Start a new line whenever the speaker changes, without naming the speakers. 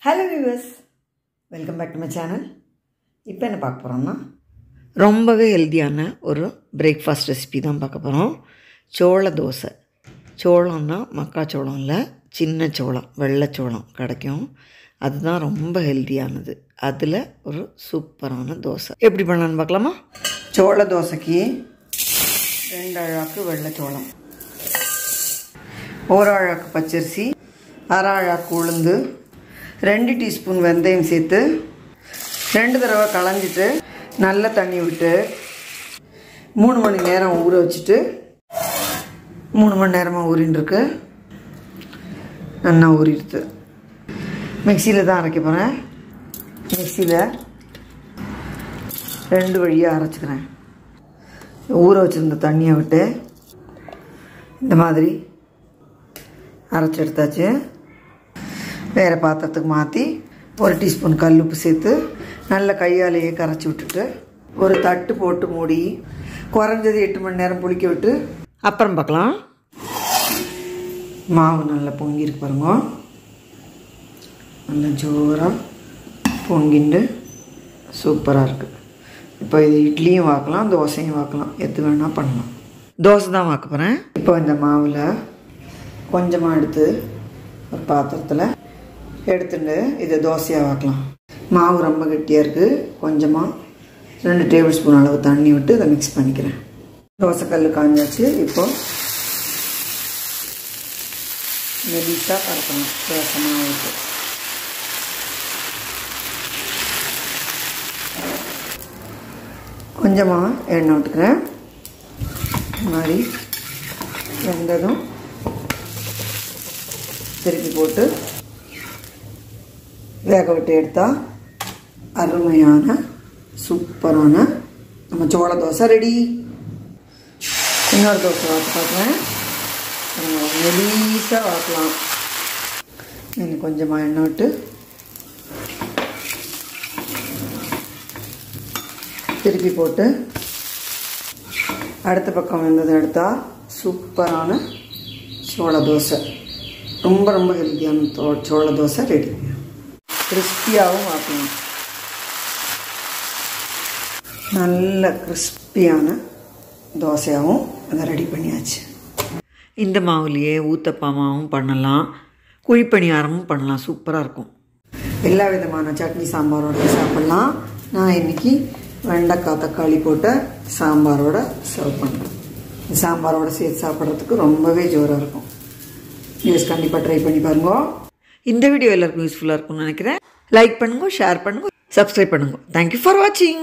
Hello viewers, welcome back to my channel. இப்போ என்ன பார்க்க போகிறோம்னா ரொம்பவே ஹெல்த்தியான ஒரு பிரேக்ஃபாஸ்ட் ரெசிபி தான் பார்க்க போகிறோம். சோள தோசை. சோளம்னா மக்காச்சோளம் இல்லை, சின்ன சோளம், வெள்ளைச்சோளம் கிடைக்கும். அதுதான் ரொம்ப ஹெல்த்தியானது. அதில் ஒரு சூப்பரான தோசை எப்படி பண்ணலான்னு பார்க்கலாமா? சோள தோசைக்கு 2 அழாக்கு வெள்ளைச்சோளம், 1 அழாக்கு பச்சரிசி, 1/2 அழாக்கு உளுந்து, 2 டீஸ்பூன் வெந்தயம் சேர்த்து 2 தடவை களைஞ்சிட்டு நல்ல தண்ணி விட்டு 3 மணி நேரம் ஊற வச்சுட்டு 3 மணி நேரமாக ஊறின்ருக்கு. நல்லா ஊறிடுது. மிக்சியில் தான் அரைக்க போகிறேன். மிக்சியில் 2 வழியாக அரைச்சிக்கிறேன். ஊற வச்சுருந்த தண்ணியை விட்டு இந்த மாதிரி அரைச்சி எடுத்தாச்சு. வேறு பாத்திரத்துக்கு மாற்றி 1 டீஸ்பூன் கல் உப்பு சேர்த்து நல்ல கையாலேயே கரைச்சி விட்டுட்டு ஒரு தட்டு போட்டு மூடி குறைஞ்சது 8 மணி நேரம் புளிக்க விட்டு அப்புறம் பார்க்கலாம். மாவு நல்லா பொங்கிருக்கு பாருங்க. நல்லா ஜோராக பொங்கிண்டு சூப்பராக இருக்குது. இப்போ இது இட்லியும் வாக்கலாம், தோசையும் வாக்கலாம், எது வேணால் பண்ணலாம். தோசை தான் வாக்க போகிறேன். இப்போ இந்த மாவில் கொஞ்சமாக எடுத்து ஒரு பாத்திரத்தில் எடுத்துட்டு இதை தோசையாக வாக்கலாம். மாவு ரொம்ப கெட்டியாக இருக்குது. கொஞ்சமாக 2 டேபிள் ஸ்பூன் அளவு தண்ணி விட்டு இதை மிக்ஸ் பண்ணிக்கிறேன். தோசைக்கல் காஞ்சாச்சு. இப்போது மெலிசாக பரப்பணும் தோசை மாவுக்கு. கொஞ்சமாக எண்ணெய் விட்டுக்கிறேன். இந்த மாதிரி வெந்ததும் திருப்பி போட்டு வேக விட்டு எடுத்தால் அருமையான சூப்பரான நம்ம சோள தோசை ரெடி. இன்னொரு தோசை வாத்து பார்க்குறேன். மெலீஸாக வாக்கலாம். இன்னும் கொஞ்சமாக எண்ணெய் விட்டு திருப்பி போட்டு அடுத்த பக்கம் வெந்ததை எடுத்தால் சூப்பரான சோள தோசை, ரொம்ப ரொம்ப ஹெல்த்தியான சோள தோசை ரெடி. கிறிஸ்பியாகவும் வாக்கலாம். நல்ல கிறிஸ்பியான தோசையாகவும் அதை ரெடி பண்ணியாச்சு. இந்த மாவுலேயே ஊத்தப்பமாவும் பண்ணலாம், குழிப்பணியாரமும் பண்ணலாம். சூப்பராக இருக்கும். எல்லா விதமான சட்னி சாம்பாரோட சாப்பிட்லாம். நான் இன்றைக்கி வெண்டைக்காய் தக்காளி போட்ட சாம்பாரோட சர்வ் பண்ணுறேன். சாம்பாரோட சேர்த்து சாப்பிட்றதுக்கு ரொம்பவே ஜோராக இருக்கும். நியூஸ் கண்டிப்பாக ட்ரை பண்ணி பாருங்க. இந்த வீடியோ எல்லாருக்கும் யூஸ்ஃபுல்லாக இருக்கும்னு நினைக்கிறேன். லைக் பண்ணுங்க, ஷேர் பண்ணுங்க, சப்ஸ்கிரைப் பண்ணுங்க. தேங்க்யூ ஃபார் வாட்சிங்.